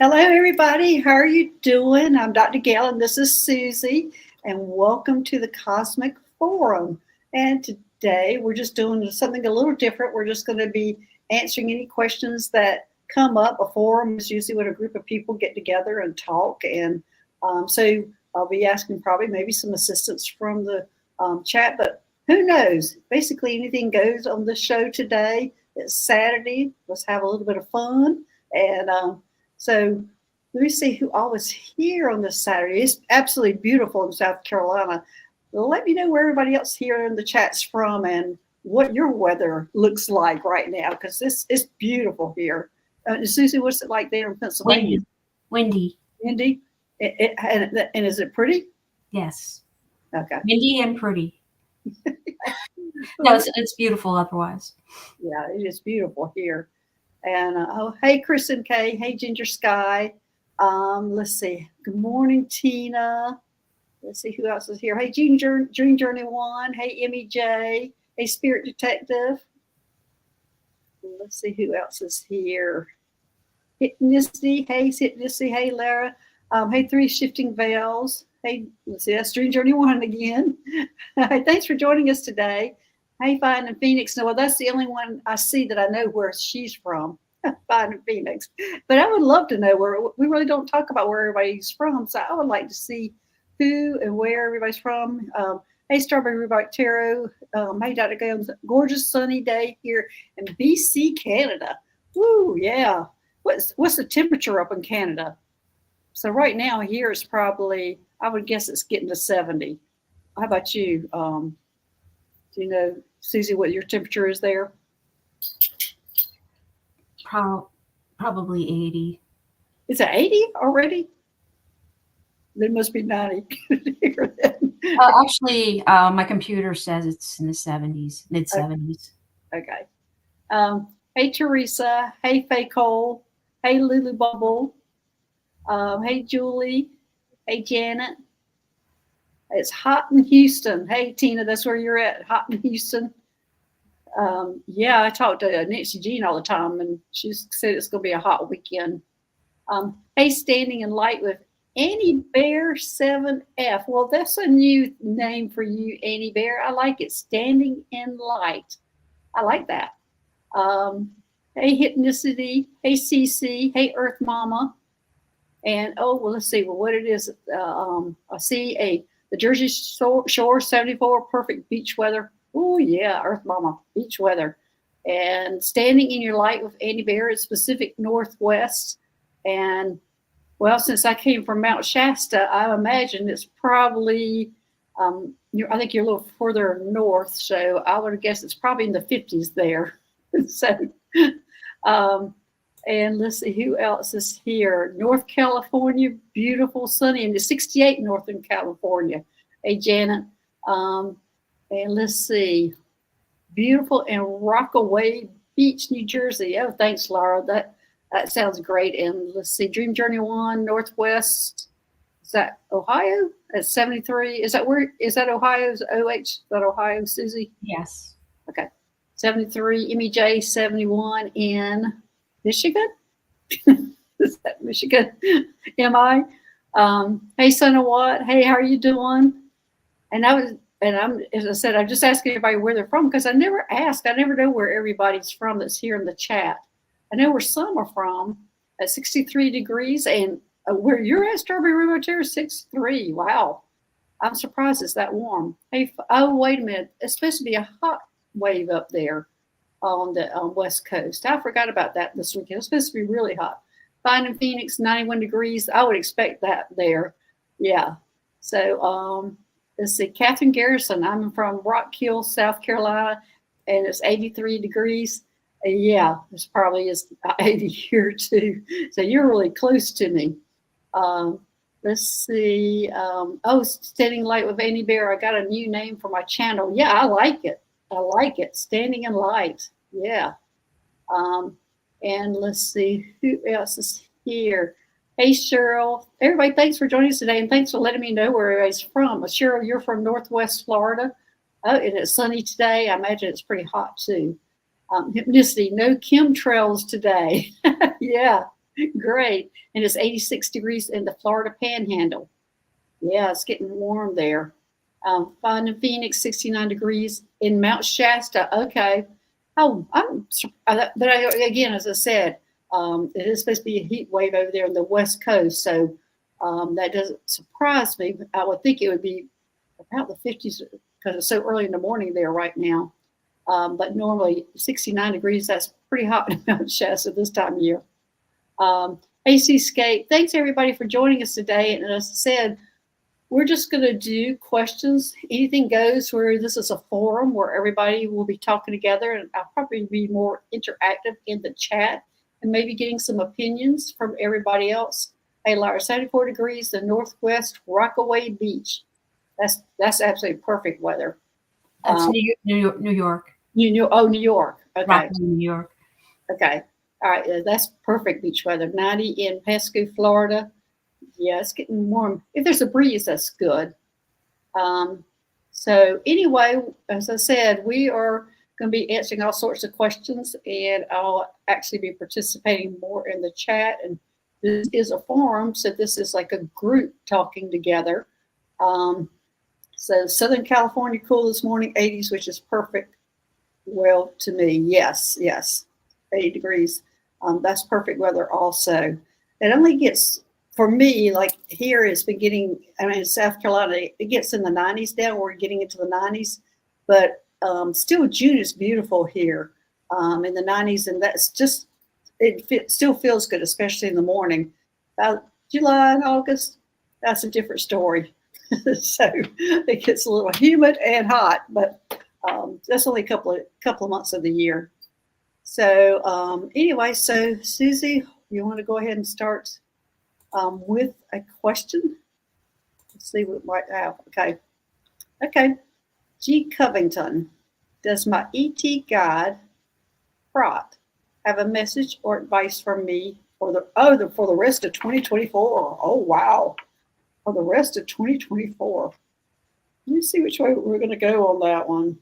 Hello, everybody. How are you doing? I'm Dr. Gail, and this is Susie, and welcome to the Cosmic Forum. And today we're just doing something a little different. We're just going to be answering any questions that come up. A forum is usually when a group of people get together and talk, and so I'll be asking probably maybe some assistance from the chat, but who knows? Basically, anything goes on the show today. It's Saturday. Let's have a little bit of fun. And so let me see who all was here on this Saturday. It's absolutely beautiful in South Carolina. Let me know where everybody else here in the chat's from and what your weather looks like right now, because it's beautiful here. Susie, what's it like there in Pennsylvania? Windy. Windy? And is it pretty? Yes. Okay. Windy and pretty. No, it's beautiful otherwise. Yeah, it is beautiful here. And hey, Chris and Kay. Hey, Ginger Sky. Let's see. Good morning, Tina. Let's see who else is here. Hey, Dream Journey One. Hey, Emmy J. Hey, Spirit Detective. Let's see who else is here. Hypnicity. Hey, Hypnicity. Hey, Lara. Hey, Three Shifting Veils. Hey, let's see. That's Dream Journey One again. Hey, thanks for joining us today. Hey, Fine in Phoenix. No, well, that's the only one I see that I know where she's from. Fine in Phoenix. But I would love to know where. We really don't talk about where everybody's from, so I would like to see who and where everybody's from. Hey, Strawberry Rhubarb Tarot. Hey, Dr. Gail. Gorgeous sunny day here in BC, Canada. Woo, yeah. What's the temperature up in Canada? So right now here it's probably, I would guess it's getting to 70. How about you? Do you know, Susie, what your temperature is there? Probably 80. Is it 80 already? There must be 90 here then. Actually, my computer says it's in the 70s, mid 70s. Okay. Hey, Teresa. Hey, Faye Cole. Hey, Lulu Bubble. Hey, Julie. Hey, Janet. It's hot in Houston. Hey, Tina, that's where you're at, hot in Houston. Yeah, I talk to Nancy Jean all the time, and she said it's going to be a hot weekend. Hey, Standing in Light with Annie Bear 7F. Well, that's a new name for you, Annie Bear. I like it. Standing in Light. I like that. Hey, Hypnicity. Hey, CC. Hey, Earth Mama. And, oh, well, let's see. Well, what it is, I see the Jersey Shore 74, perfect beach weather. Oh, yeah, Earth Mama, beach weather. And Standing in Your Light with Annie Bear is Pacific Northwest. And, well, since I came from Mount Shasta, I imagine it's probably, I think you're a little further north, so I would guess it's probably in the 50s there. So, and let's see who else is here. North California, beautiful, sunny, and it's 68 Northern California. Hey, Janet. And let's see, beautiful in Rockaway Beach, New Jersey. Oh, thanks, Laura. That sounds great. And let's see, Dream Journey One, Northwest. Is that Ohio? At 73. Is that Ohio? Is OH? Is that Ohio, Susie? Yes. Okay. 73. MEJ 71 in Michigan. Is that Michigan? Am I? Hey, Son of What? Hey, how are you doing? And as I said, I'm just asking everybody where they're from because I never asked. I never know where everybody's from that's here in the chat. I know where some are from at 63 degrees, and where you're at, Strawberry Rhubarb Tarot, 63. Wow, I'm surprised it's that warm. Hey, oh wait a minute, it's supposed to be a hot wave up there on the West Coast. I forgot about that this weekend. It's supposed to be really hot. Fine in Phoenix, 91 degrees. I would expect that there. Yeah. So let's see, Catherine Garrison. I'm from Rock Hill, South Carolina, and it's 83 degrees. Yeah, it's probably is 80 here too. So you're really close to me. Let's see. Standing Light with Annie Bear. I got a new name for my channel. Yeah, I like it. I like it. Standing in Light. Yeah. And let's see who else is here. Hey, Cheryl. Everybody, thanks for joining us today, and thanks for letting me know where everybody's from. Cheryl, you're from Northwest Florida. Oh, and it's sunny today. I imagine it's pretty hot too. Hypnicity, no chemtrails today. Yeah. Great. And it's 86 degrees in the Florida Panhandle. Yeah, it's getting warm there. Finding Phoenix, 69 degrees in Mount Shasta. Okay. Oh, again, as I said, it is supposed to be a heat wave over there on the West Coast. So that doesn't surprise me. I would think it would be about the 50s because it's so early in the morning there right now. But normally 69 degrees, that's pretty hot in Mount Shasta this time of year. AC Scape, thanks everybody for joining us today. And as I said, we're just going to do questions. Anything goes, where this is a forum where everybody will be talking together, and I'll probably be more interactive in the chat and maybe getting some opinions from everybody else. Hey, Laura, 74 degrees, the Northwest Rockaway Beach. That's absolutely perfect weather. That's New York. New York. Okay. Rockaway, New York. Okay. All right. That's perfect beach weather. 90 in Pasco, Florida. Yeah, it's getting warm. If there's a breeze, that's good. So anyway, as I said, we are going to be answering all sorts of questions, and I'll actually be participating more in the chat. And this is a forum, so this is like a group talking together. So Southern California, cool this morning, 80s, which is perfect. Well, to me, yes, 80 degrees. That's perfect weather also. It only gets, for me, like here, it's been getting, in South Carolina, it gets in the 90s down. We're getting into the 90s, but still June is beautiful here in the 90s. And that's just, still feels good, especially in the morning. About July and August, that's a different story. So it gets a little humid and hot, but that's only a couple of months of the year. So anyway, so Susie, you want to go ahead and start with a question? Let's see what we might have. Okay. G. Covington, does my ET guide, Prot, have a message or advice for me for the rest of 2024? Oh, wow. For the rest of 2024. Let me see which way we're going to go on that one.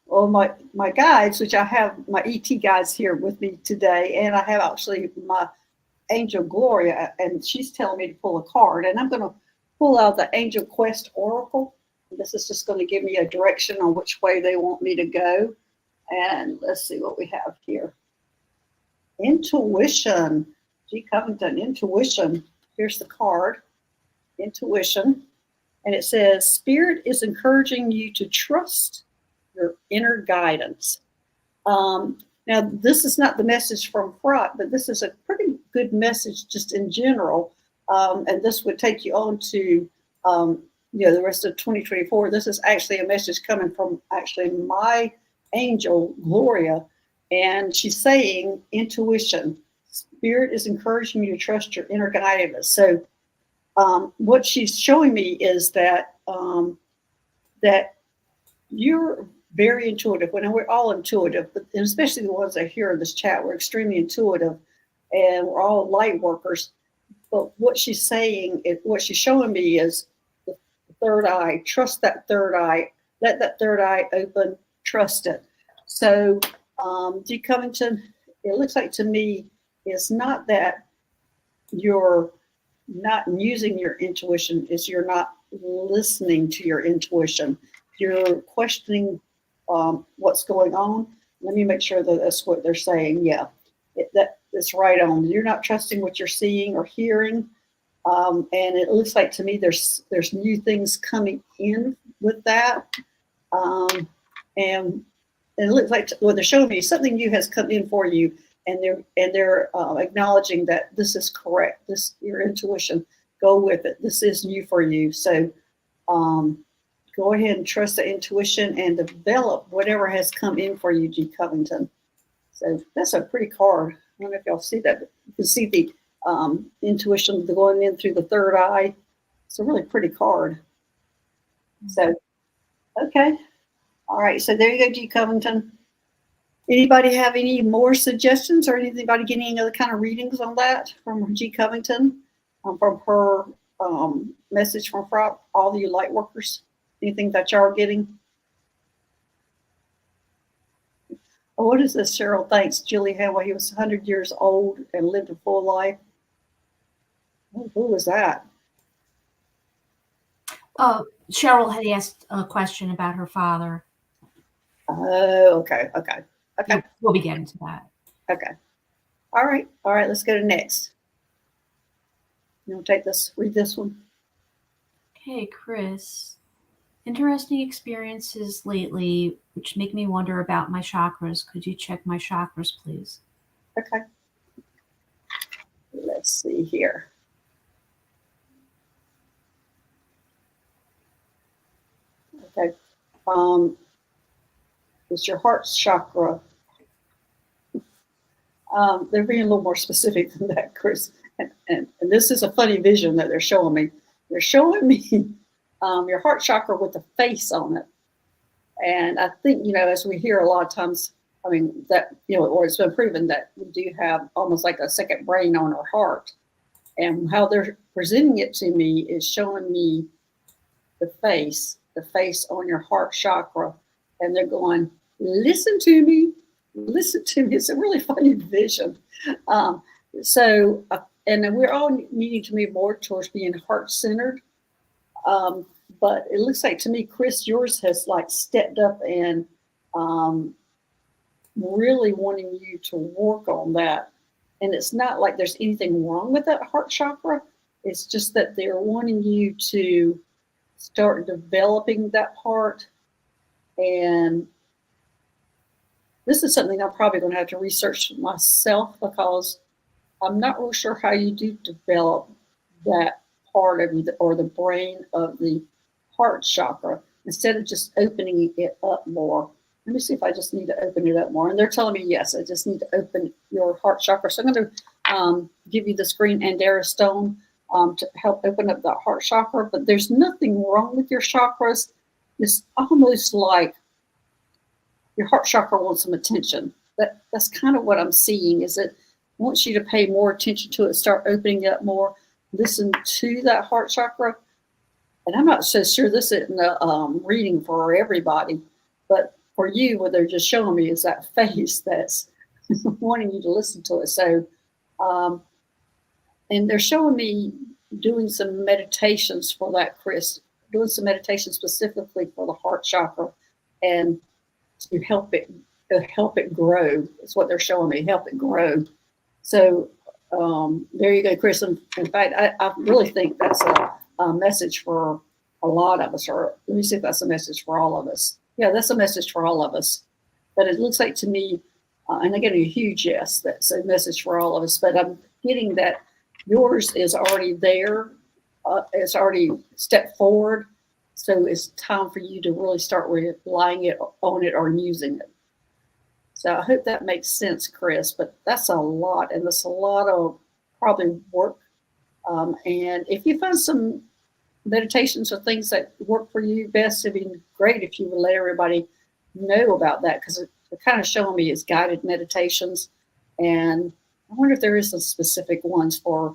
Well, my guides, which I have my ET guides here with me today, and I have actually my angel Gloria, and she's telling me to pull a card, and I'm going to pull out the Angel Quest Oracle. This is just going to give me a direction on which way they want me to go. And let's see what we have here. Intuition. G. Covington, intuition. Here's the card. Intuition. And it says, Spirit is encouraging you to trust your inner guidance. Now, this is not the message from Frot, but this is a pretty good message just in general. And this would take you on to the rest of 2024. This is actually a message coming from actually my angel, Gloria. And she's saying intuition. Spirit is encouraging you to trust your inner guidance. So what she's showing me is that that you're very intuitive. Well, we're all intuitive, but especially the ones that are here in this chat, we're extremely intuitive, and we're all light workers. But what she's saying, what she's showing me is the third eye. Trust that third eye. Let that third eye open. Trust it. So G. Covington, it looks like to me, it's not that you're not using your intuition, it's you're not listening to your intuition. You're questioning what's going on. Let me make sure that that's what they're saying. Yeah, that's right on. You're not trusting what you're seeing or hearing. And it looks like to me there's new things coming in with that. And it looks like what they're showing me, something new has come in for you, and they're acknowledging that this is correct. This, your intuition, go with it. This is new for you. So go ahead and trust the intuition and develop whatever has come in for you, G. Covington. So that's a pretty card. I don't know if y'all see that, but you can see the intuition going in through the third eye. It's a really pretty card. So, okay. All right, so there you go, G. Covington. Anybody have any more suggestions, or anybody getting any other kind of readings on that from G. Covington, from her message from all you light workers? Anything that y'all are getting? Oh, what is this? Cheryl thanks Julie Howell. He was 100 years old and lived a full life. Oh, who was that? Cheryl had asked a question about her father. Oh, okay. We'll be getting to that. Okay. All right. Let's go to next. You want to take this, read this one? Okay, Chris. Interesting experiences lately, which make me wonder about my chakras. Could you check my chakras, please? Okay. Let's see here. Okay. It's your heart chakra. They're being a little more specific than that, Chris. And this is a funny vision that they're showing me. They're showing me your heart chakra with a face on it. And I think, as we hear a lot of times, that, or it's been proven that we do have almost like a second brain on our heart. And how they're presenting it to me is showing me the face on your heart chakra. And they're going, listen to me. It's a really funny vision. And then we're all needing to move more towards being heart-centered. But it looks like to me, Chris, yours has like stepped up and really wanting you to work on that. And it's not like there's anything wrong with that heart chakra. It's just that they're wanting you to start developing that part. And this is something I'm probably going to have to research myself, because I'm not real sure how you do develop that part of you, or the brain of the heart chakra, instead of just opening it up more. Let me see if I just need to open it up more. And they're telling me, yes, I just need to open your heart chakra. So I'm going to give you this green Andera stone to help open up that heart chakra. But there's nothing wrong with your chakras. It's almost like your heart chakra wants some attention. That's kind of what I'm seeing, is it wants you to pay more attention to it, start opening it up more, listen to that heart chakra. And I'm not so sure this isn't a reading for everybody, but for you, what they're just showing me is that face that's wanting you to listen to it. So, and they're showing me doing some meditations for that, Chris, doing some meditation specifically for the heart chakra, and to help it grow. That's what they're showing me, help it grow. So there you go, Chris. In fact, I really think that's a message for a lot of us, or let me see if that's a message for all of us. Yeah, that's a message for all of us. But it looks like to me, and I'm getting a huge yes, that's a message for all of us, but I'm getting that yours is already there. It's already stepped forward. So it's time for you to really start relying on it or using it. So I hope that makes sense, Chris, but that's a lot, and that's a lot of probably work. And if you find some meditations or things that work for you best, it'd be great if you would let everybody know about that, because they're kind of showing me it's guided meditations. And I wonder if there is some specific ones for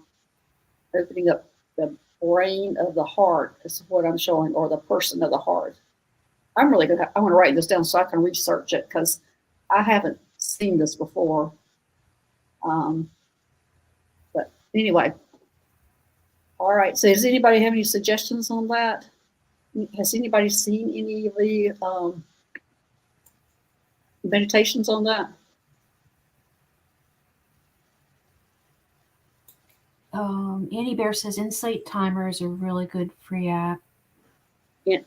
opening up the brain of the heart, is what I'm showing, or the person of the heart. I want to write this down so I can research it, because I haven't seen this before. But anyway, all right. So does anybody have any suggestions on that? Has anybody seen any of the meditations on that? Annie Bear says Insight Timer is a really good free app.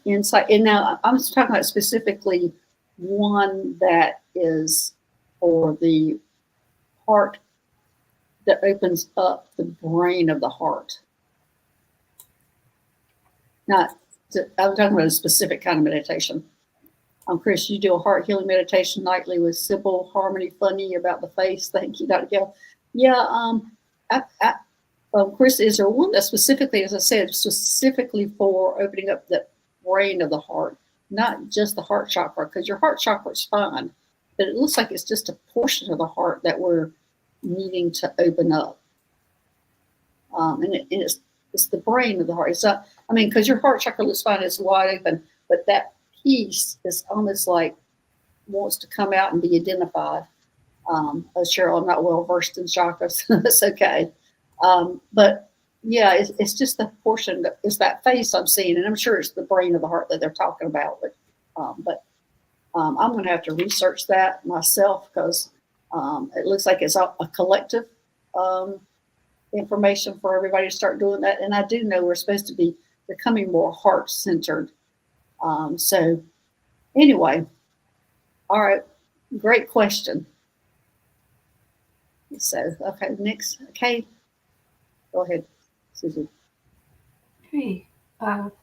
Insight. And now I'm talking about specifically one that is for the heart, that opens up the brain of the heart. I'm talking about a specific kind of meditation. Chris, you do a heart healing meditation nightly with Sybil Harmony Funny about the face. Thank you, Dr. Gail. Yeah, Chris, is there one that specifically, as I said, specifically for opening up the brain of the heart, not just the heart chakra, because your heart chakra is fine, but it looks like it's just a portion of the heart that we're needing to open up. And it's the brain of the heart. It's not, because your heart chakra looks fine, it's wide open, but that piece is almost like wants to come out and be identified. Cheryl, I'm not well versed in chakras. That's okay. But yeah, it's just the portion that is that face I'm seeing, and I'm sure it's the brain of the heart that they're talking about. I'm going to have to research that myself because it looks like it's a collective information for everybody to start doing that. And I do know we're supposed to be becoming more heart centered. So anyway, all right, great question. So, okay, next. Okay, go ahead, Susie. Hey,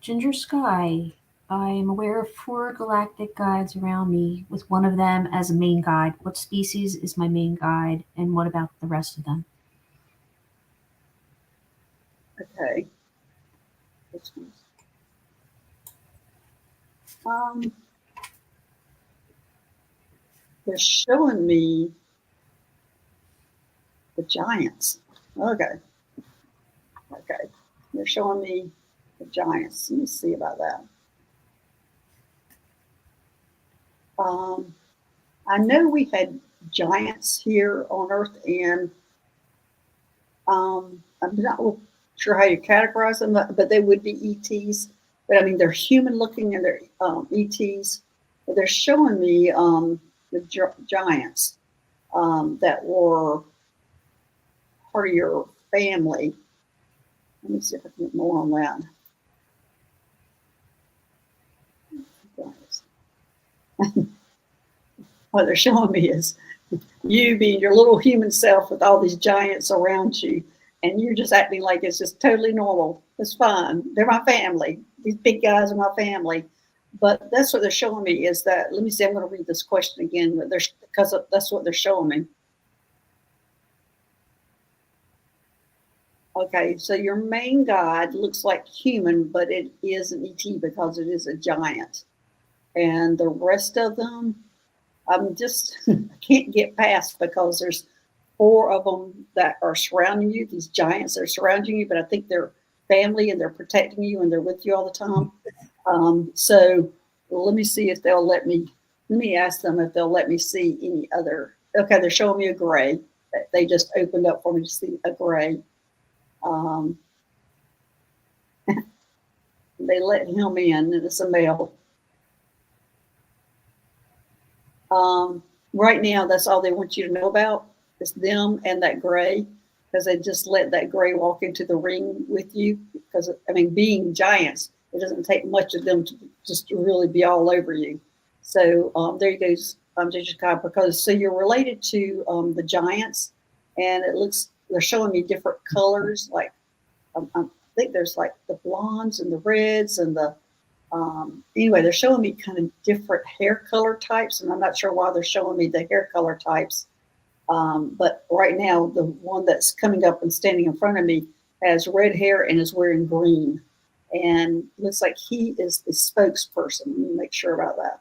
Ginger Sky. I am aware of 4 galactic guides around me, with one of them as a main guide. What species is my main guide, and what about the rest of them? Okay. They're showing me the giants. Okay. Okay. They're showing me the giants. Let me see about that. I know we had giants here on Earth, and I'm not sure how you categorize them, but they would be ETs. But I mean, they're human looking and they're ETs. But they're showing me the giants that were part of your family. Let me see if I can get more on that. What they're showing me is you being your little human self with all these giants around you, and you're just acting like it's just totally normal. It's fine. They're my family. These big guys are my family. But that's what they're showing me is that, let me see, I'm going to read this question again, because that's what they're showing me. Okay, so your main guide looks like human, but it is an ET because it is a giant. And the rest of them, I'm just, I can't get past because there's 4 of them that are surrounding you, these giants are surrounding you, but I think they're family and they're protecting you and they're with you all the time. So let me see if they'll let me ask them if they'll let me see any other. Okay, they're showing me a gray. They just opened up for me to see a gray. They let him in, and it's a male. Right now, that's all they want you to know about. It's them and that gray, because they just let that gray walk into the ring with you. Because, I mean, being giants, it doesn't take much of them to just really be all over you. So there you go, Ginger Sky, because so you're related to the giants, and it looks, they're showing me different colors. Like, I think there's like the blondes and the reds and the, anyway, they're showing me kind of different hair color types, and I'm not sure why they're showing me the hair color types. But right now, the one that's coming up and standing in front of me has red hair and is wearing green. And looks like he is the spokesperson. Let me make sure about that.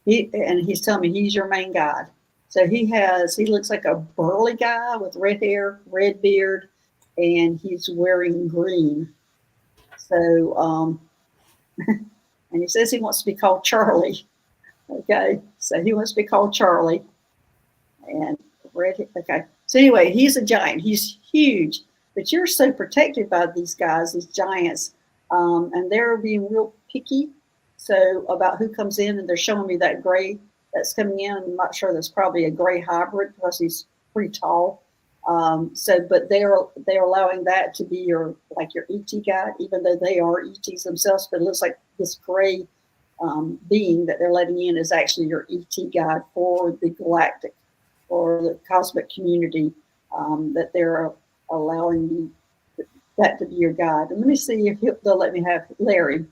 He's telling me he's your main guide. So he looks like a burly guy with red hair, red beard, and he's wearing green. So, and he says he wants to be called Charlie. Okay, so he wants to be called Charlie. And red, okay. So anyway, he's a giant. He's huge, but you're so protected by these guys, these giants, and they're being real picky. So about who comes in, and they're showing me that gray that's coming in. I'm not sure that's probably a gray hybrid because he's pretty tall. But they're allowing that to be your ET guide, even though they are ETs themselves. But it looks like this gray being that they're letting in is actually your ET guide for the galactic or the cosmic community, that they're allowing you that to be your guide. And let me see if they'll let me have Larry.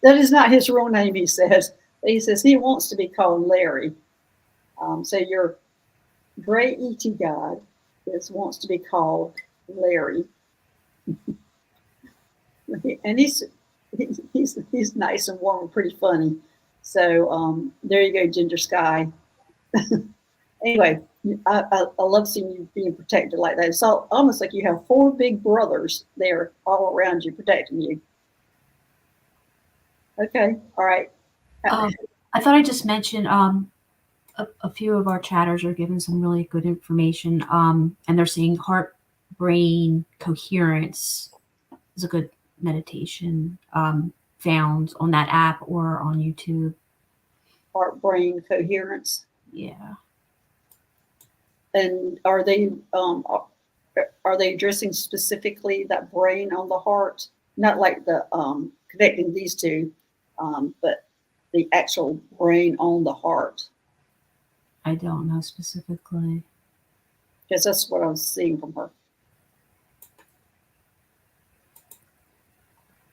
That is not his real name, he says. He says he wants to be called Larry. So your gray ET guide wants to be called Larry. And he's nice and warm and pretty funny. So there you go, Ginger Sky. Anyway, I love seeing you being protected like that. It's almost like you have 4 big brothers there all around you protecting you. Okay, all right. I thought I'd just mention a few of our chatters are giving some really good information, and they're saying heart brain coherence is a good meditation found on that app or on YouTube. Heart brain coherence. Yeah. And are they addressing specifically that brain on the heart? Not like the connecting these two, but the actual brain on the heart. I don't know specifically. Because that's what I was seeing from her.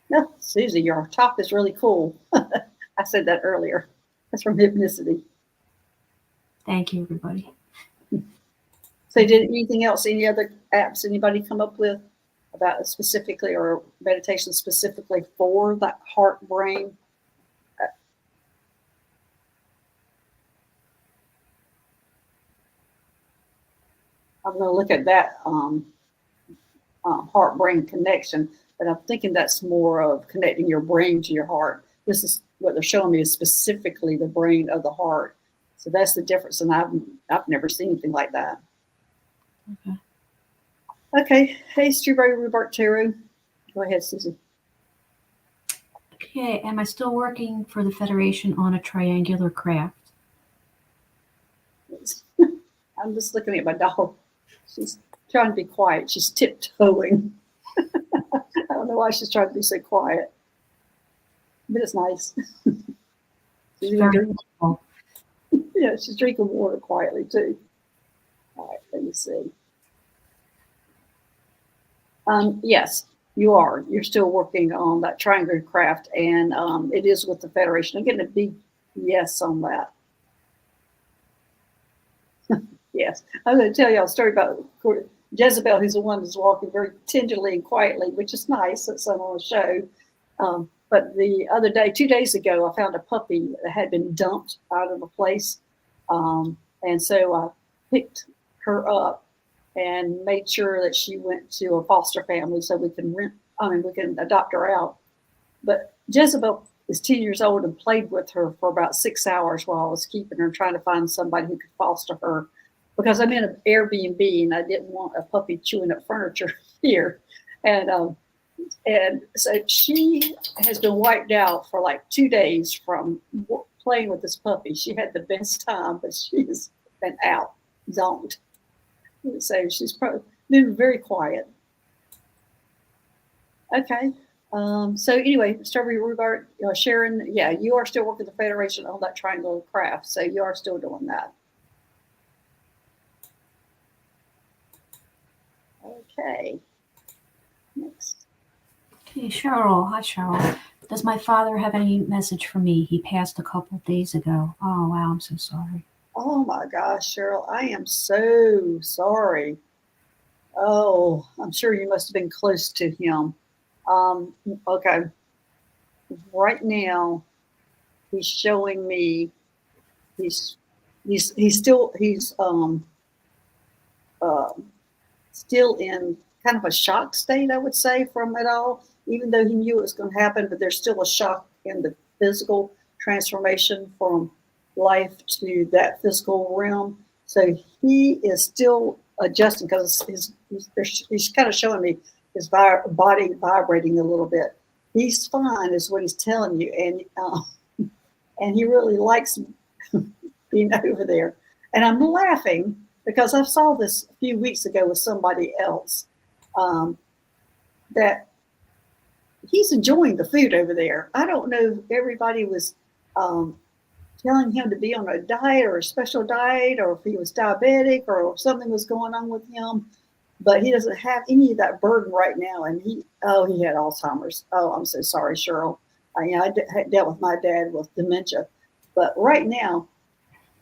No, Susie, your top is really cool. I said that earlier. That's from Hypnicity. Thank you, everybody. So did anything else, any other apps anybody come up with about specifically or meditation specifically for that heart brain? I'm going to look at that heart brain connection, but I'm thinking that's more of connecting your brain to your heart. This is what they're showing me is specifically the brain of the heart. So that's the difference, and I've never seen anything like that. Okay. Okay. Hey, Strawberry Rhubarb Teru. Go ahead, Susie. Okay, am I still working for the Federation on a triangular craft? I'm just looking at my dog. She's trying to be quiet. She's tiptoeing. I don't know why she's trying to be so quiet, but it's nice. She's Very cool. Yeah, she's drinking water quietly too. All right, let me see. Yes, you are. You're still working on that triangular craft, and it is with the Federation. I'm getting a big yes on that. Yes, I'm going to tell you a story about Jezebel, who's the one who's walking very tenderly and quietly, which is nice. That's on the show. But the other day, 2 days ago, I found a puppy that had been dumped out of a place. And so I picked her up and made sure that she went to a foster family so we can adopt her out. But Jezebel is 10 years old and played with her for about 6 hours while I was keeping her, trying to find somebody who could foster her. Because I'm in an Airbnb and I didn't want a puppy chewing up furniture here. And so she has been wiped out for like 2 days from playing with this puppy. She had the best time, but she's been out, zoned. So she's probably been very quiet. Okay. So anyway, Strawberry Rhubarb, Sharon, yeah, you are still working the Federation on that triangle craft. So you are still doing that. Okay. Next. Okay, Cheryl. Hi, Cheryl. Does my father have any message for me? He passed a couple of days ago. Oh, wow, I'm so sorry. Oh my gosh, Cheryl, I am so sorry. Oh, I'm sure you must have been close to him. Okay. Right now, he's showing me he's still still in kind of a shock state, I would say, from it all, even though he knew it was going to happen, but there's still a shock in the physical transformation from life to that physical realm. So he is still adjusting because he's kind of showing me his body vibrating a little bit. He's fine, is what he's telling you, and he really likes being over there. And I'm laughing because I saw this a few weeks ago with somebody else, that he's enjoying the food over there. I don't know if everybody was telling him to be on a diet or a special diet, or if he was diabetic, or if something was going on with him, but he doesn't have any of that burden right now. And he had Alzheimer's. Oh, I'm so sorry, Cheryl. I dealt with my dad with dementia, but right now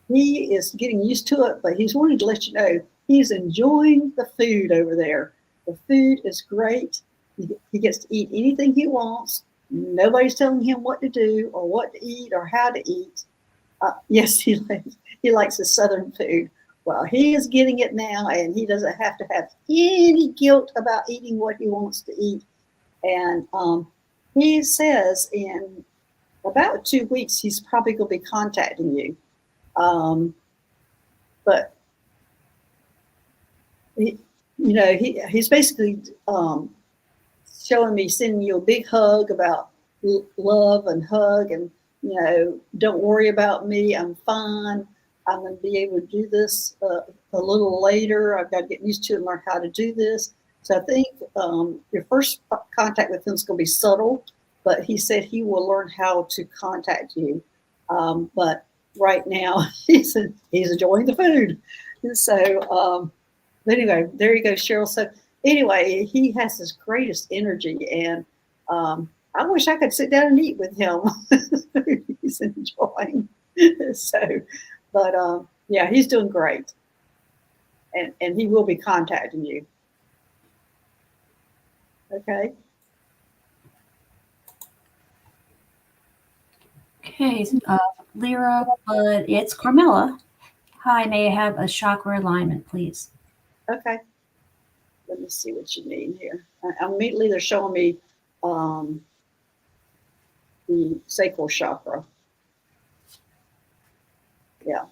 he is getting used to it, but he's wanting to let you know he's enjoying the food over there. The food is great. He gets to eat anything he wants. Nobody's telling him what to do or what to eat or how to eat. Yes, he likes his Southern food. Well, he is getting it now, and he doesn't have to have any guilt about eating what he wants to eat. And he says in about 2 weeks, he's probably going to be contacting you. But he's basically showing me, sending you a big hug about love and hug, and don't worry about me. I'm fine. I'm going to be able to do this a little later. I've got to get used to it and learn how to do this. So I think your first contact with him is going to be subtle, but he said he will learn how to contact you. But right now, he's enjoying the food. So anyway, there you go, Cheryl. So anyway, he has his greatest energy, and I wish I could sit down and eat with him. He's enjoying. So, but yeah, he's doing great, and he will be contacting you. Okay. Okay, Lyra, but it's Carmela. Hi, may I have a chakra alignment, please? Okay. Let me see what you need here. Immediately, they're showing me the sacral chakra. Yeah.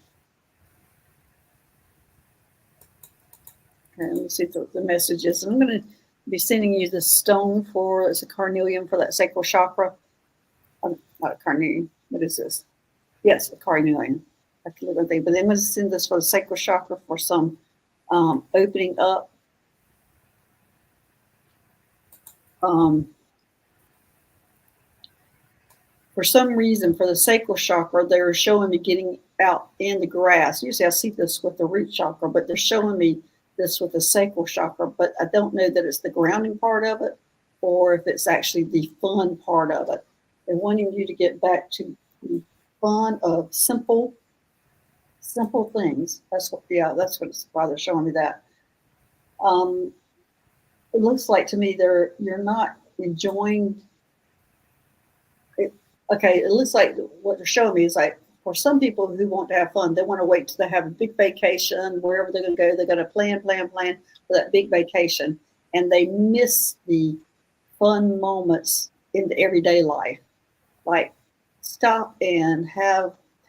Okay, let me see the messages. I'm going to be sending you this stone it's a carnelian for that sacral chakra. Not a carnelian. What is this? Yes, a carnelian. I can look at things, but then I'm going to send this for the sacral chakra for some opening up. For some reason, for the sacral chakra, they're showing me getting out in the grass. Usually I see this with the root chakra, but they're showing me this with the sacral chakra, but I don't know that it's the grounding part of it or if it's actually the fun part of it. They're wanting you to get back to the fun of simple things. That's why they're showing me that. It looks like to me you're not enjoying it. Okay, it looks like what they're showing me is like, for some people who want to have fun, they want to wait till they have a big vacation, wherever they're going to go. They're going to plan for that big vacation, and they miss the fun moments in the everyday life. Like, stop and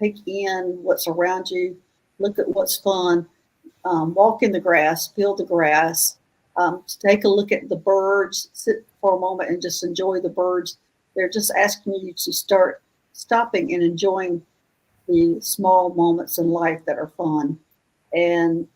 take in what's around you, look at what's fun, walk in the grass, feel the grass, take a look at the birds, sit for a moment and just enjoy the birds. They're just asking you to start stopping and enjoying the small moments in life that are fun. And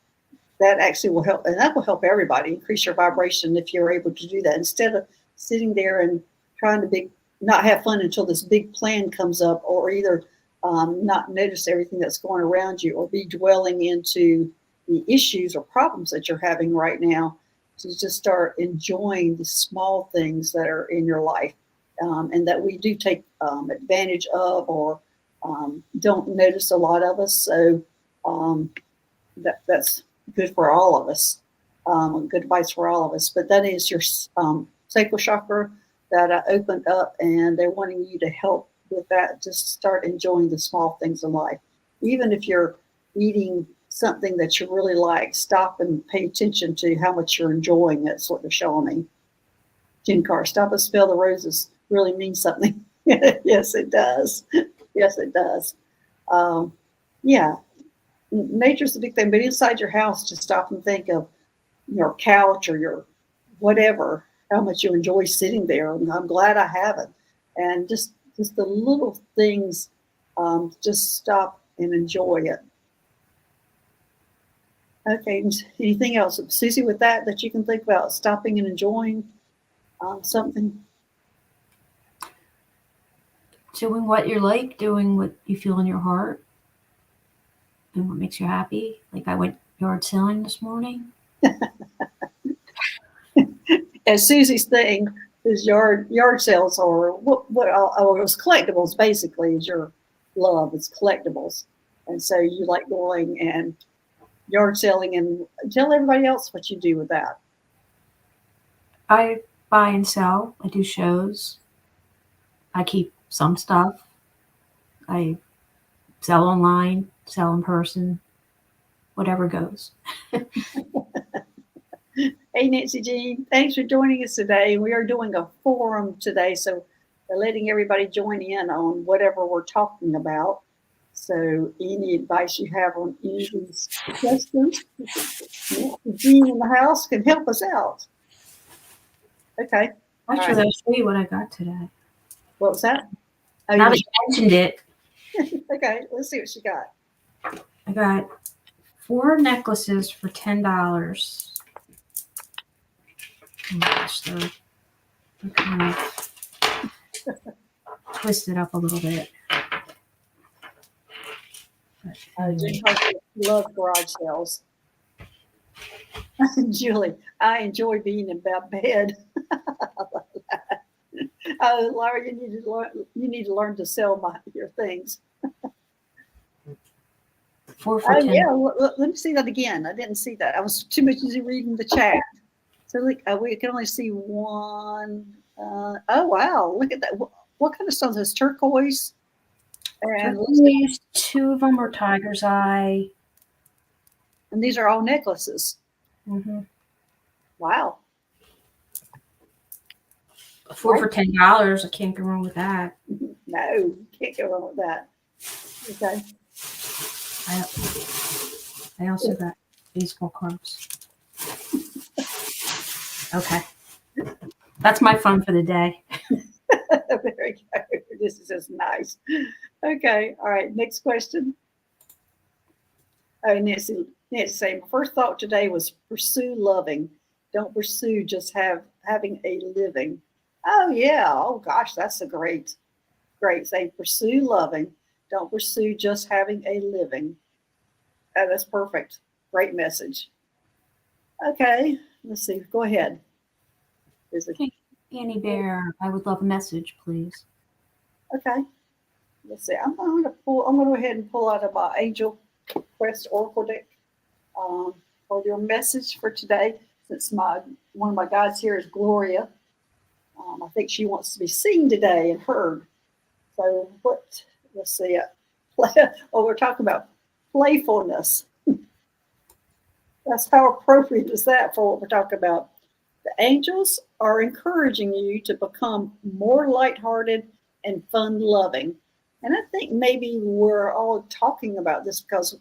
that actually will help, and that will help everybody increase your vibration if you're able to do that, instead of sitting there and trying to not have fun until this big plan comes up, or either not notice everything that's going around you, or be dwelling into the issues or problems that you're having right now, to just start enjoying the small things that are in your life, and that we do take advantage of, or don't notice, a lot of us. So that's good for all of us. Good advice for all of us. But that is your sacral chakra that I opened up, and they're wanting you to help with that. Just start enjoying the small things in life. Even if you're eating something that you really like, stop and pay attention to how much you're enjoying. That's what they're showing me. Jen Carr, stop and smell the roses really means something. Yes, it does. Yes, it does. Yeah, nature's the big thing, but inside your house, just stop and think of your couch or your whatever, how much you enjoy sitting there. And I'm glad I have it. And just the little things, just stop and enjoy it. Okay, anything else, Susie, with that you can think about stopping and enjoying something? Doing what you like, doing what you feel in your heart, and what makes you happy. Like, I went yard selling this morning. And Susie's thing is yard sales, or what it was collectibles, basically, is your love. It's collectibles. And so you like going and yard selling, and tell everybody else what you do with that. I buy and sell. I do shows. I keep some stuff. I sell online, sell in person, whatever goes. Hey, Nancy Jean, thanks for joining us today. We are doing a forum today, so letting everybody join in on whatever we're talking about. So any advice you have on any of these questions, Jean in the house can help us out. Okay. Actually, Right. I'll show you what I got today. What was that? Oh, Now that you mentioned it, okay. Let's see what she got. I got 4 necklaces for $10. Oh my gosh, they're kind of twisted up a little bit. But anyway. Jean loves garage sales. Julie, I enjoy being in bed. Oh, Laura, you need to learn to sell your things. 4 for 10. Yeah. Let me see that again. I didn't see that. I was too much busy reading the chat. So we can only see one. Oh wow! Look at that. What kind of stones? Is turquoise? And Turquoise, 2 of them are tiger's eye. And these are all necklaces. Mm-hmm. Wow. 4 for $10. I can't go wrong with that. No, you can't go wrong with that. Okay. I also got baseball cards. Okay. That's my fun for the day. Very good. This is just nice. Okay. All right. Next question. Oh, Nancy saying, my first thought today was pursue loving. Don't pursue just having a living. Oh yeah. Oh gosh, that's a great say. Pursue loving. Don't pursue just having a living. Oh, that's perfect. Great message. Okay. Let's see. Go ahead. Is it Okay. Annie Bear, I would love a message, please. okay? Let's see. I'm going to go ahead and pull out of my Angel Quest Oracle deck for your message for today. Since one of my guides here is Gloria, I think she wants to be seen today and heard. So what? Let's see. We're talking about playfulness. That's how appropriate is that for what we're talking about. The angels are encouraging you to become more lighthearted and fun-loving. And I think maybe we're all talking about this because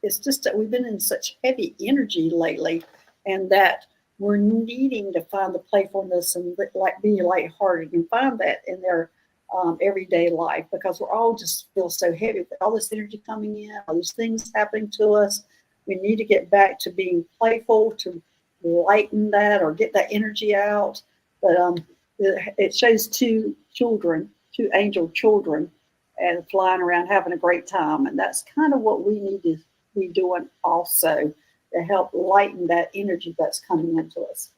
it's just that we've been in such heavy energy lately, and that we're needing to find the playfulness and like being lighthearted and find that in their everyday life, because we're all just feel so heavy with all this energy coming in, all these things happening to us. We need to get back to being playful, to lighten that or get that energy out. But it shows 2 angel children, and flying around having a great time. And that's kind of what we need to be doing also, to help lighten that energy that's coming into us.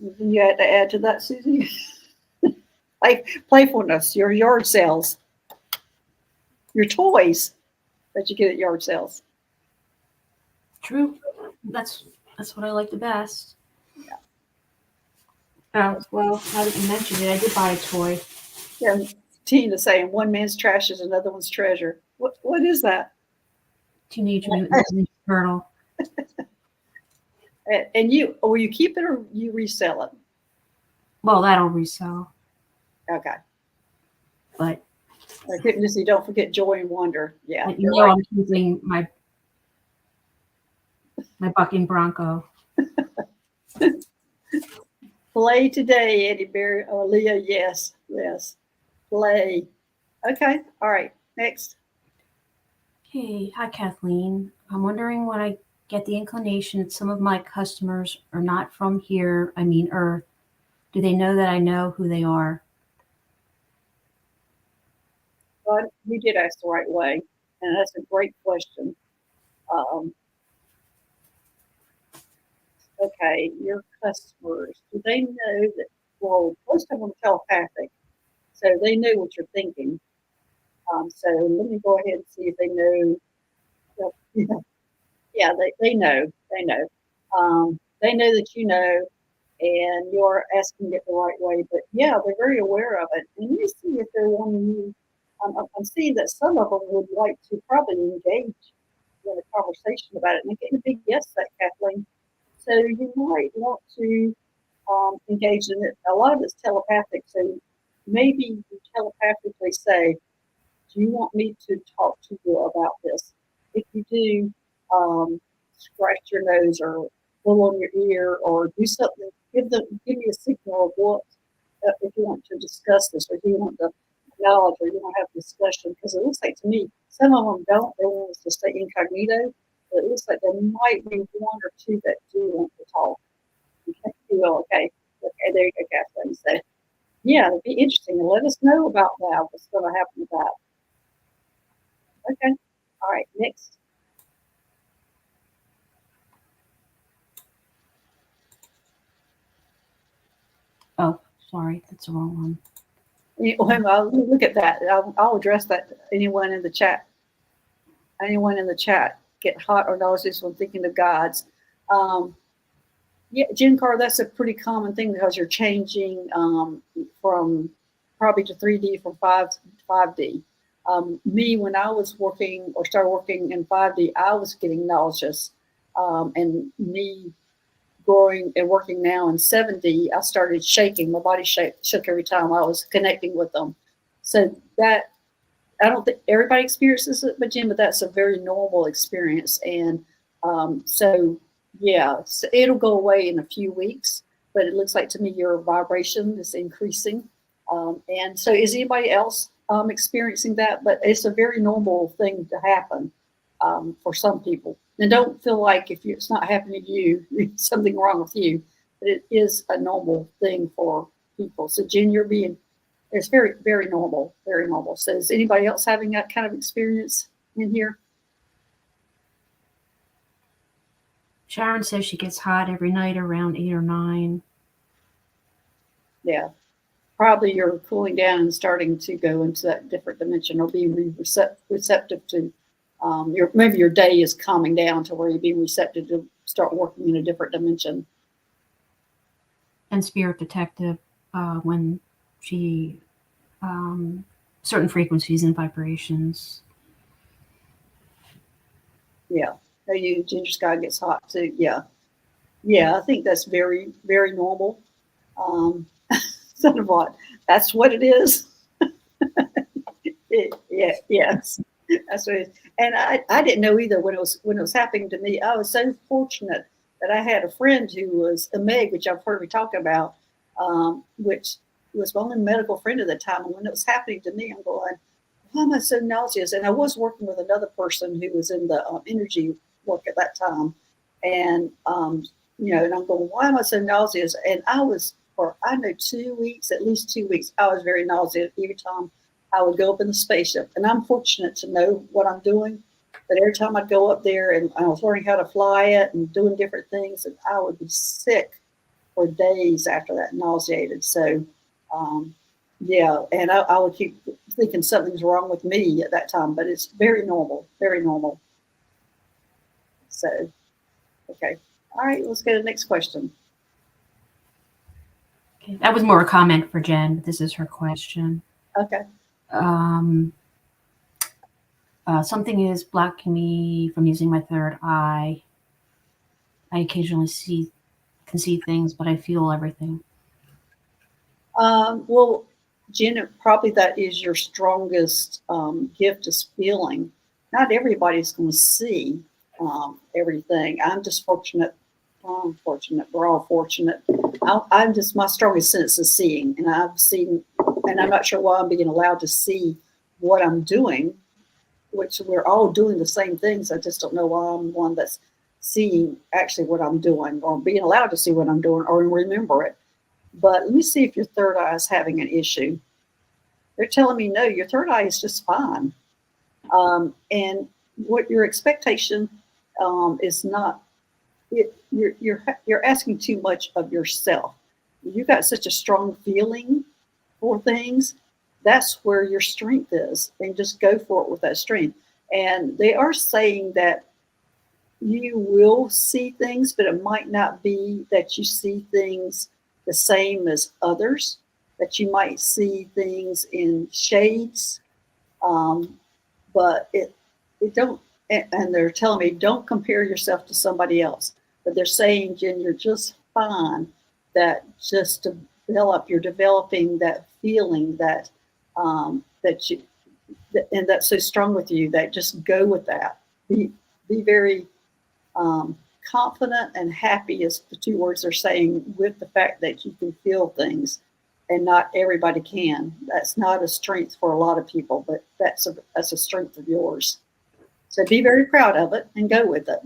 Anything you had to add to that, Susie? Playfulness, your yard sales, your toys that you get at yard sales. True. That's what I like the best. Yeah. Oh, well, now that you mentioned it, I did buy a toy. Yeah, Tina saying one man's trash is another one's treasure. What is that? Teenage Mutant Ninja Turtle. And will you keep it or you resell it? Well, that'll resell. Okay. But don't forget Joy and Wonder. Yeah. You know, right. I'm keeping my bucking Bronco. Play today, Eddie Bear. Oh, Leah, yes. Play. Okay. All right. Next. Hey, hi, Kathleen. I'm wondering when I get the inclination that some of my customers are not from here, I mean Earth, do they know that I know who they are? Well, you did ask the right way, and that's a great question. Okay, your customers, do they know that? Well, most of them are telepathic, so they know what you're thinking. So let me go ahead and see if they know. Yeah, they know. They know. They know that you know, and you're asking it the right way. But yeah, they're very aware of it. And you see if they're wanting you. I'm seeing that some of them would like to probably engage in a conversation about it. And I'm getting a big yes, that Kathleen. So you might want to engaged in it. A lot of it's telepathic, so maybe you telepathically say, do you want me to talk to you about this? If you do, scratch your nose or pull on your ear or do something. Give me a signal of what if you want to discuss this or do you want to acknowledge or you want to have a discussion. Because it looks like to me some of them don't. They want us to stay incognito. But it looks like there might be one or two that do want to talk. Okay, okay. Okay, there you go, Kathleen. So yeah, it'd be interesting. And let us know about that. What's going to happen with that? Okay. All right. Next. Oh, sorry, that's the wrong one. Well, look at that. I'll address that. Anyone in the chat? Anyone in the chat get hot or nauseous when thinking of gods? Yeah, Jen Carr, that's a pretty common thing because you're changing from probably to 3D from 5D. Me, when I was working or started working in 5D, I was getting nauseous. And me growing and working now in 7D, I started shaking. My body shook every time I was connecting with them. So that, I don't think everybody experiences it, but Jim, but that's a very normal experience. And so, yeah, so it'll go away in a few weeks, but it looks like to me your vibration is increasing. And so is anybody else experiencing that? But it's a very normal thing to happen for some people. And don't feel like if it's not happening to you, there's something wrong with you. But it is a normal thing for people. So Jen, you're being, it's very, very normal, very normal. So is anybody else having that kind of experience in here? Sharon says she gets hot every night around 8 or 9. Yeah. Probably you're cooling down and starting to go into that different dimension or being receptive to maybe your day is calming down to where you're being receptive to start working in a different dimension. And Spirit Detective, when she certain frequencies and vibrations. Yeah. You Ginger Sky gets hot too. Yeah. Yeah, I think that's very, very normal. Son of what? That's what it is. Yes. That's what it is. And I didn't know either when it was happening to me. I was so fortunate that I had a friend who was a Meg, which I've heard me talk about, which was my only medical friend at the time. And when it was happening to me, I'm going, why am I so nauseous? And I was working with another person who was in the energy work at that time. And, and I'm going, why am I so nauseous? And I was, for I know 2 weeks, at least 2 weeks, I was very nauseous every time I would go up in the spaceship. And I'm fortunate to know what I'm doing. But every time I'd go up there and I was learning how to fly it and doing different things, and I would be sick for days after that, nauseated. So, yeah, and I would keep thinking something's wrong with me at that time, but it's very normal, very normal. So, okay. All right, let's go to the next question. Okay, that was more a comment for Jen, but this is her question. Okay. Something is blocking me from using my third eye. I occasionally can see things, but I feel everything. Well, Jen, probably that is your strongest gift is feeling. Not everybody's going to see everything. I'm just fortunate. I'm fortunate. We're all fortunate. I'm just, my strongest sense is seeing, and I've seen, and I'm not sure why I'm being allowed to see what I'm doing, which we're all doing the same things. I just don't know why I'm one that's seeing actually what I'm doing or being allowed to see what I'm doing or remember it. But let me see if your third eye is having an issue. They're telling me no, your third eye is just fine. And what your expectation is not. You're asking too much of yourself. You got such a strong feeling for things. That's where your strength is, and just go for it with that strength. And they are saying that you will see things, but it might not be that you see things the same as others. That you might see things in shades, but it don't. And they're telling me don't compare yourself to somebody else. But they're saying, Jen, you're just fine. that just you're developing that feeling that that you and that's so strong with you that just go with that. Be very confident and happy is the two words they're saying with the fact that you can feel things and not everybody can. That's not a strength for a lot of people, but that's a strength of yours. So be very proud of it and go with it.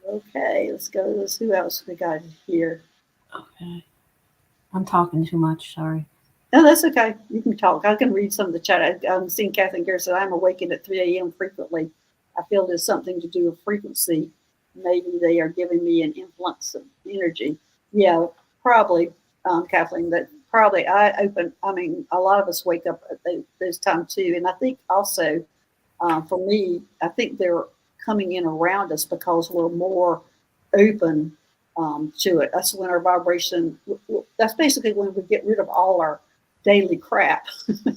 Okay, let's go. Let's who else we got here. Okay. I'm talking too much. Sorry. No, that's okay. You can talk. I can read some of the chat. I'm seeing Kathleen Garrett said, I'm awakened at 3 a.m. frequently. I feel there's something to do with frequency. Maybe they are giving me an influx of energy. Yeah, probably, Kathleen, that probably I mean, a lot of us wake up at those times too. And I think also, for me, I think they're coming in around us because we're more open to it. That's when our vibration, that's basically when we get rid of all our daily crap,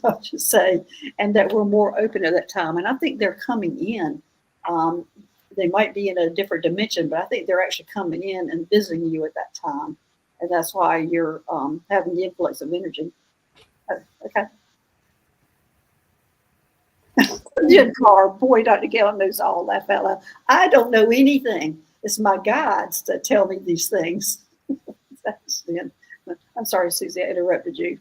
I should say, and that we're more open at that time. And I think they're coming in. They might be in a different dimension, but I think they're actually coming in and visiting you at that time. And that's why you're having the influx of energy. Okay. Good car. Boy, Dr. Gail knows all that fella. I don't know anything. It's my guides that tell me these things. I'm sorry, Susie, I interrupted you.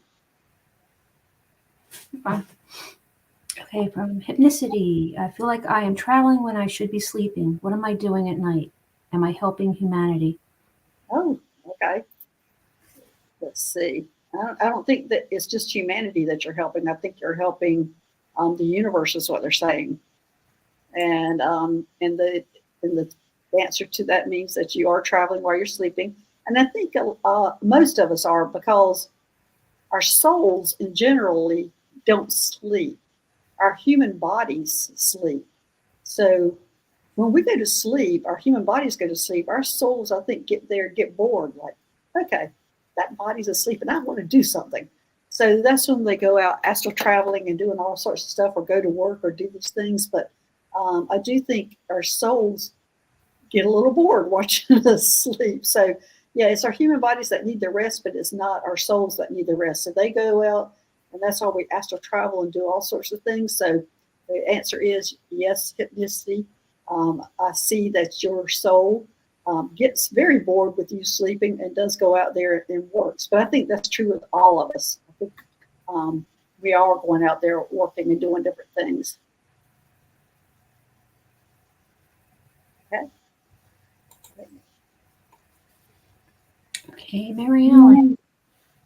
Okay, from Hypnicity. I feel like I am traveling when I should be sleeping. What am I doing at night? Am I helping humanity? Oh, okay. Let's see. I don't think that it's just humanity that you're helping. I think you're helping the universe is what they're saying. And the answer to that means that you are traveling while you're sleeping. And I think most of us are, because our souls in generally don't sleep. Our human bodies sleep. So when we go to sleep, our human bodies go to sleep. Our souls, I think, get bored. Like, okay, that body's asleep and I want to do something. So that's when they go out astral traveling and doing all sorts of stuff, or go to work or do these things. But I do think our souls get a little bored watching us sleep. So yeah, it's our human bodies that need the rest, but it's not our souls that need the rest. So they go out, and that's why we astral travel and do all sorts of things. So the answer is yes, Hypnicity. I see that your soul gets very bored with you sleeping and does go out there and works. But I think that's true with all of us. I think we are going out there working and doing different things. Okay. Okay, Mary Ellen.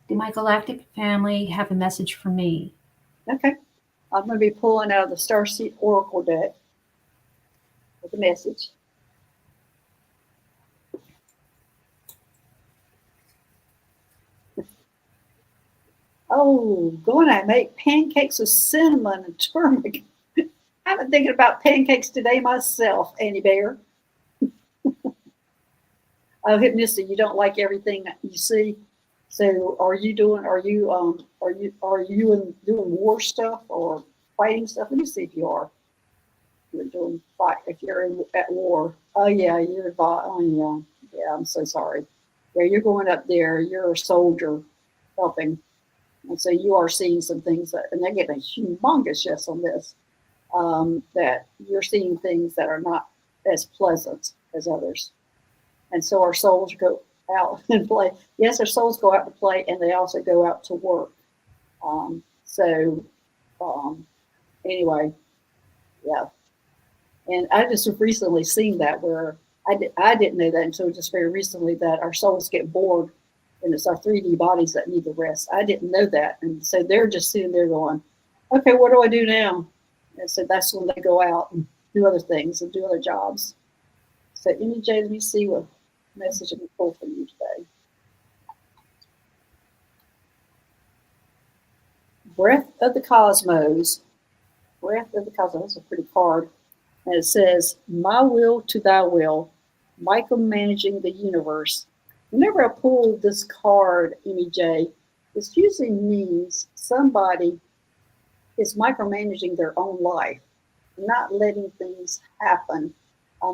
Do my galactic family have a message for me? Okay. I'm going to be pulling out of the Starseed Oracle deck with a message. Oh, going to make pancakes with cinnamon and turmeric. I've been thinking about pancakes today myself, Annie Bear. Oh, Hypnicity, you don't like everything that you see. So are you doing war stuff or fighting stuff? Let me see if you are. You're doing fight if you're at war. Oh yeah, you're involved. Oh yeah. Yeah, I'm so sorry. Yeah, you're going up there, you're a soldier helping. And so you are seeing some things that, and they get a humongous yes on this, that you're seeing things that are not as pleasant as others. And so our souls go out and play. Yes, our souls go out to play, and they also go out to work. Anyway, yeah. And I just have recently seen that where I didn't know that until just very recently, that our souls get bored and it's our 3D bodies that need the rest. I didn't know that. And so they're just sitting there going, okay, what do I do now? And so that's when they go out and do other things and do other jobs. So MJ, let me see what message I can pull from you today. Breath of the Cosmos. Breath of the Cosmos. That's a pretty card. And it says, my will to thy will, micromanaging the universe. Whenever I pull this card, MJ, this usually means somebody is micromanaging their own life, not letting things happen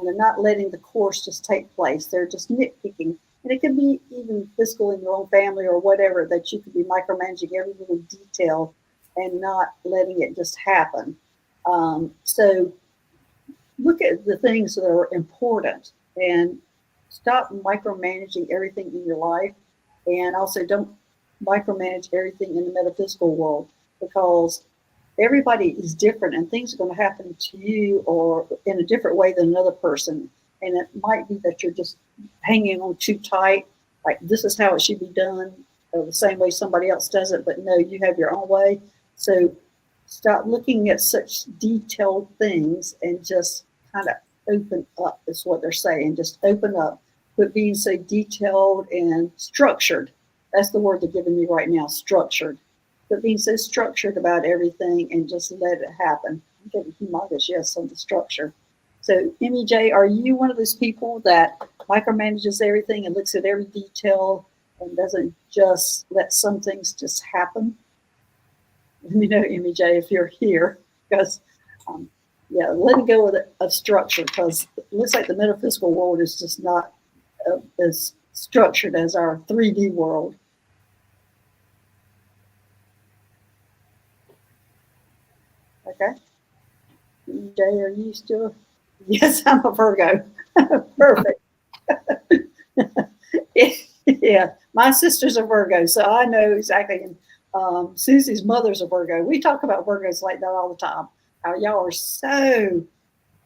They're not letting the course just take place. They're just nitpicking. And it can be even physical in your own family or whatever, that you could be micromanaging every little detail and not letting it just happen. So look at the things that are important and stop micromanaging everything in your life. And also don't micromanage everything in the metaphysical world, because everybody is different and things are going to happen to you or in a different way than another person. And it might be that you're just hanging on too tight, like this is how it should be done, or the same way somebody else does it, but no, you have your own way. So stop looking at such detailed things and just kind of open up, is what they're saying. Just open up. But being so detailed and structured, that's the word they're giving me right now, structured. But being so structured about everything and just let it happen. I'm getting humongous yes on the structure. So, Emmy J, are you one of those people that micromanages everything and looks at every detail and doesn't just let some things just happen? Let me know, Emmy J, if you're here, because yeah, letting go of structure, because it looks like the metaphysical world is just not as structured as our 3D world. Okay. Jay, are you still? Yes, I'm a Virgo. Perfect. Yeah, my sister's a Virgo, so I know exactly. And Susie's mother's a Virgo. We talk about Virgos like that all the time. How y'all are so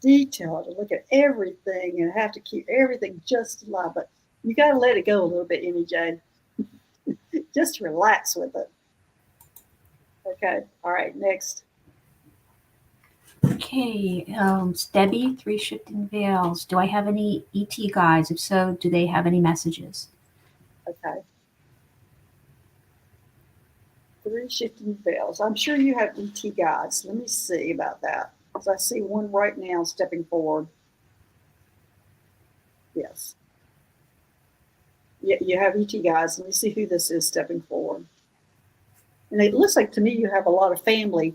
detailed to look at everything and have to keep everything just alive. But you got to let it go a little bit, Emmy J. Just relax with it. Okay. All right. Next. Okay, it's Debbie, Three Shifting Veils. Do I have any ET guides? If so, do they have any messages? Okay. Three shifting veils. I'm sure you have ET guides. Let me see about that, because I see one right now stepping forward. Yes. Yeah, you have ET guides. Let me see who this is stepping forward. And it looks like to me you have a lot of family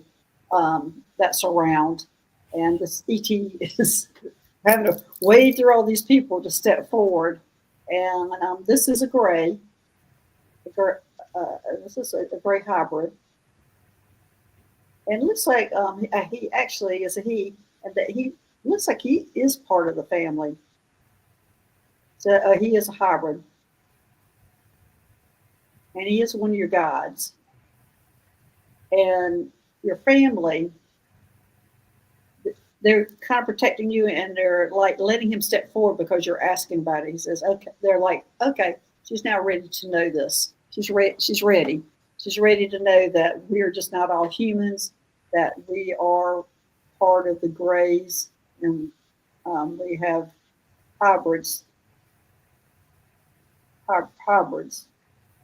that surround, and this ET is having to wade through all these people to step forward. And this is a gray. This is a gray hybrid. And it looks like he actually is a he, and that he looks like he is part of the family. So he is a hybrid, and he is one of your guides. And your family, they're kind of protecting you, and they're like letting him step forward because you're asking about it. He says, "Okay." They're like, "Okay, she's now ready to know this. She's ready. She's ready. She's ready to know that we're just not all humans. That we are part of the grays, and we have hybrids, hybrids,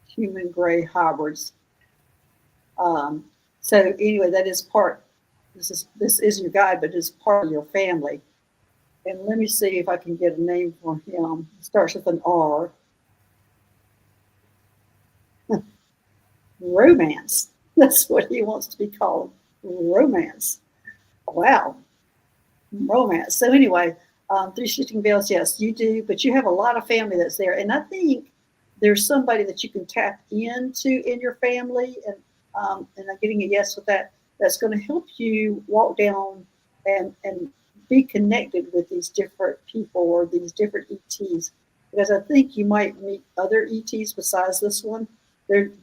human gray hybrids." So anyway, that is part. This is your guide, but it's part of your family. And let me see if I can get a name for him. It starts with an R. Romance. That's what he wants to be called. Romance. Wow. Romance. So anyway, Three Shifting Veils, yes, you do, but you have a lot of family that's there. And I think there's somebody that you can tap into in your family, and I'm getting a yes with that. That's going to help you walk down and be connected with these different people or these different ETs, because I think you might meet other ETs besides this one.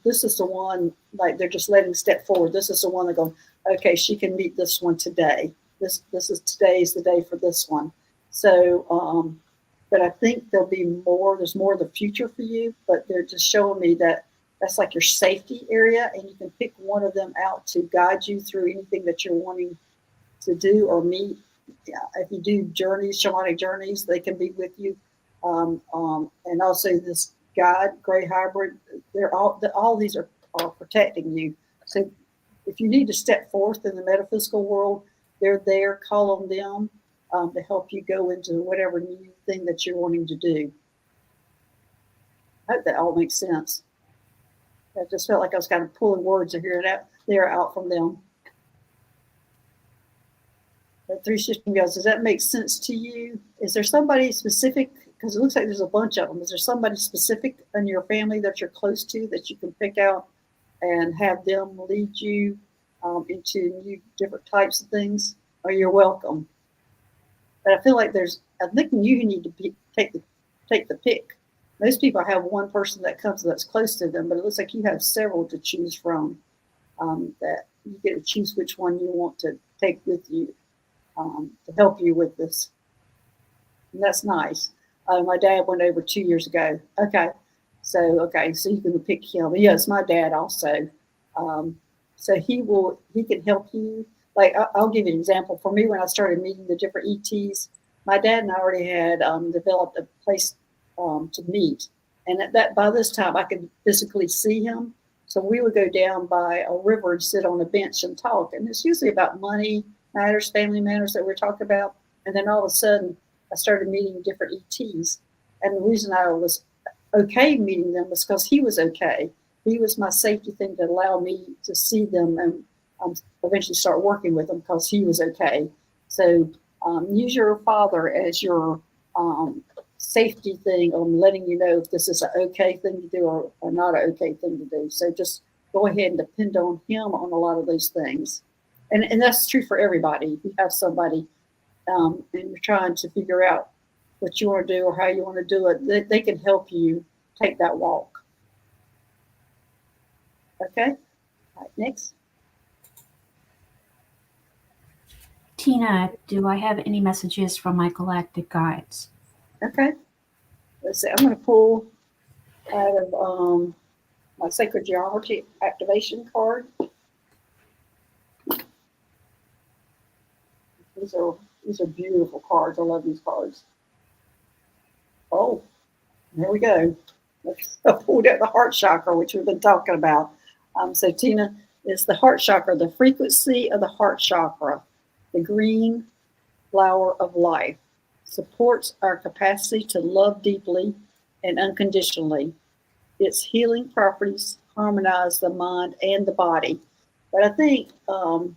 This is the one, like they're just letting step forward. This is the one that go, okay, she can meet this one today. This is today's the day for this one. So, but I think there'll be more. There's more of the future for you, but they're just showing me that that's like your safety area, and you can pick one of them out to guide you through anything that you're wanting to do or meet. Yeah, if you do journeys, shamanic journeys, they can be with you. And also this guide, gray hybrid, they're all these are protecting you. So if you need to step forth in the metaphysical world, they're there. Call on them to help you go into whatever new thing that you're wanting to do. I hope that all makes sense. I just felt like I was kind of pulling words here and out, there out from them. The three shifting bells. Does that make sense to you? Is there somebody specific? Because it looks like there's a bunch of them. Is there somebody specific in your family that you're close to that you can pick out and have them lead you into new different types of things? Or you're welcome. But I feel like I think you need to take the pick. Most people have one person that comes that's close to them, but it looks like you have several to choose from. That you get to choose which one you want to take with you to help you with this. And that's nice. My dad went over 2 years ago. Okay, so you can pick him. Yes, my dad also. So he can help you. Like I'll give you an example. For me, when I started meeting the different ETs, my dad and I already had developed a place to meet, and that by this time I could physically see him. So we would go down by a river and sit on a bench and talk. And it's usually about money matters, family matters that we're talking about. And then all of a sudden, I started meeting different ETs. And the reason I was okay meeting them was because he was okay. He was my safety thing to allow me to see them and eventually start working with them because he was okay. So use your father as your safety thing on letting you know if this is an okay thing to do or not an okay thing to do. So just go ahead and depend on him on a lot of those things. And that's true for everybody. If you have somebody and you're trying to figure out what you want to do or how you want to do it, they can help you take that walk. Okay? All right, next. Tina, do I have any messages from my galactic guides? Okay. Let's see. I'm going to pull out of my Sacred Geometry activation card. These are beautiful cards. I love these cards. Oh, there we go. I pulled out the heart chakra, which we've been talking about. So Tina, is the heart chakra, the frequency of the heart chakra, the green flower of life, supports our capacity to love deeply and unconditionally. Its healing properties harmonize the mind and the body. But I think, and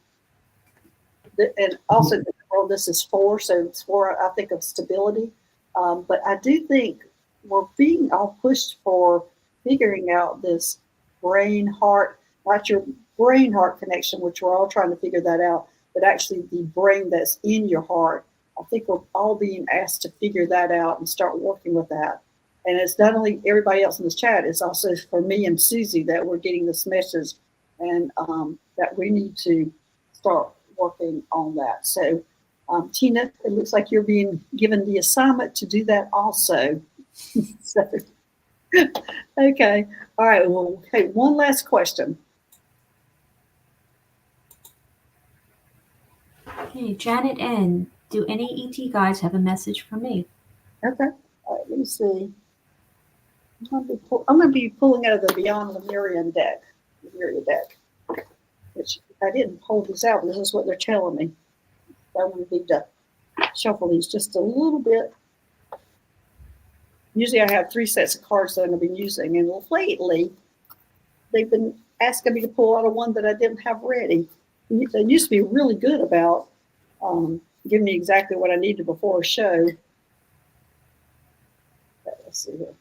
also the world this is for, so it's for, I think, of stability. But I do think we're being all pushed for figuring out this brain heart, not your brain heart connection, which we're all trying to figure that out, but actually the brain that's in your heart. I think we're all being asked to figure that out and start working with that. And it's not only everybody else in this chat, it's also for me and Susie that we're getting this message and that we need to start working on that. So, Tina, it looks like you're being given the assignment to do that also. So, okay. All right. Well, okay. One last question. Hey, Janet N., do any ET guides have a message for me? Okay. All right. Let me see. I'm going to be pulling out of the Beyond Lemurian deck, which I didn't pull these out, but this is what they're telling me. I'm going to need to shuffle these just a little bit. Usually I have 3 sets of cards that I'm going to be using, and lately they've been asking me to pull out a one that I didn't have ready. They used to be really good about giving me exactly what I needed before a show. Let's see here.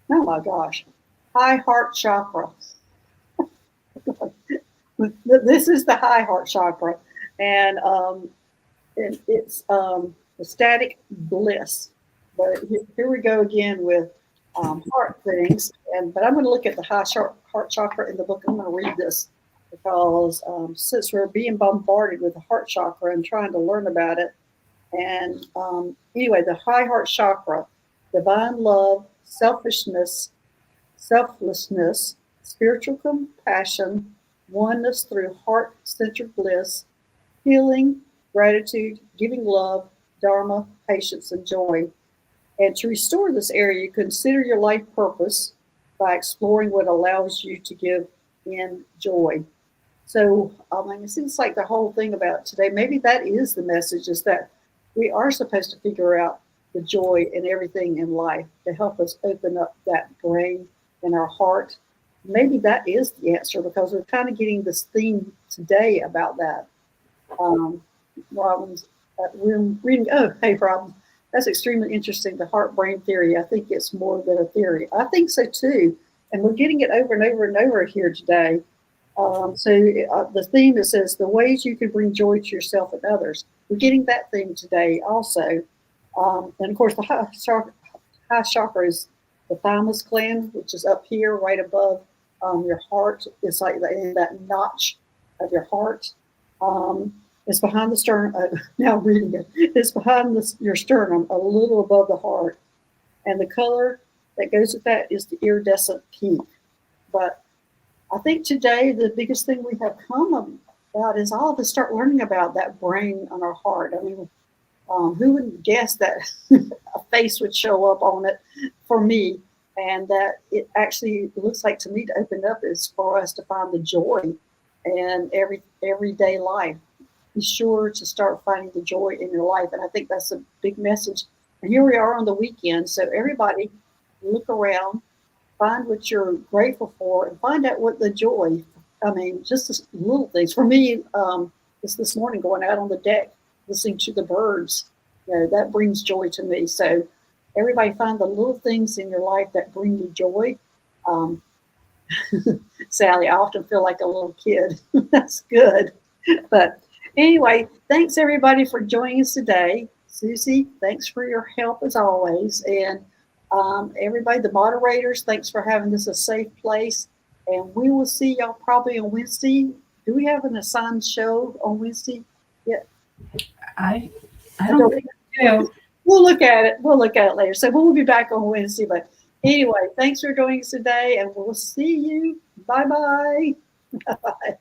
Oh my gosh. High heart chakra. This is the high heart chakra. And it's ecstatic bliss. But here we go again with heart things. But I'm going to look at the heart chakra in the book. I'm going to read this because since we're being bombarded with the heart chakra and trying to learn about it. And anyway, the high heart chakra, divine love, selflessness, spiritual compassion, oneness through heart-centered bliss, healing, gratitude, giving love, dharma, patience, and joy. And to restore this area, consider your life purpose by exploring what allows you to give in joy. So, it seems like the whole thing about today, maybe that is the message, is that we are supposed to figure out the joy in everything in life to help us open up that brain and our heart maybe that is the answer because we're kind of getting this theme today about that. Robin's reading. Oh, hey, Robin, that's extremely interesting. The heart-brain theory. I think it's more than a theory. I think so too, and we're getting it over and over and over here today. The theme, it says the ways you can bring joy to yourself and others. We're getting that theme today also, and of course the high chakra is the thymus gland, which is up here right above your heart. It's like in that notch of your heart. It's behind the sternum. Now reading it, it's behind your sternum, a little above the heart, and the color that goes with that is the iridescent pink. But I think today the biggest thing we have come about is all of us start learning about that brain on our heart. I mean, who would guess that a face would show up on it for me, and that it actually looks like to me to open up is for us to find the joy in everyday life. Be sure to start finding the joy in your life, and I think that's a big message. And here we are on the weekend, so everybody look around, find what you're grateful for, and find out what the joy. I mean, just the little things. For me, it's this morning going out on the deck, listening to the birds. That brings joy to me. So everybody find the little things in your life that bring you joy. Sally, I often feel like a little kid. That's good. But anyway, thanks everybody for joining us today. Susie, thanks for your help as always. And everybody, the moderators, thanks for having this a safe place. And we will see y'all probably on Wednesday. Do we have an assigned show on Wednesday? Yeah. I don't think so. We'll look at it. We'll look at it later. So we'll be back on Wednesday. But anyway, thanks for joining us today, and we'll see you. Bye-bye. Bye-bye.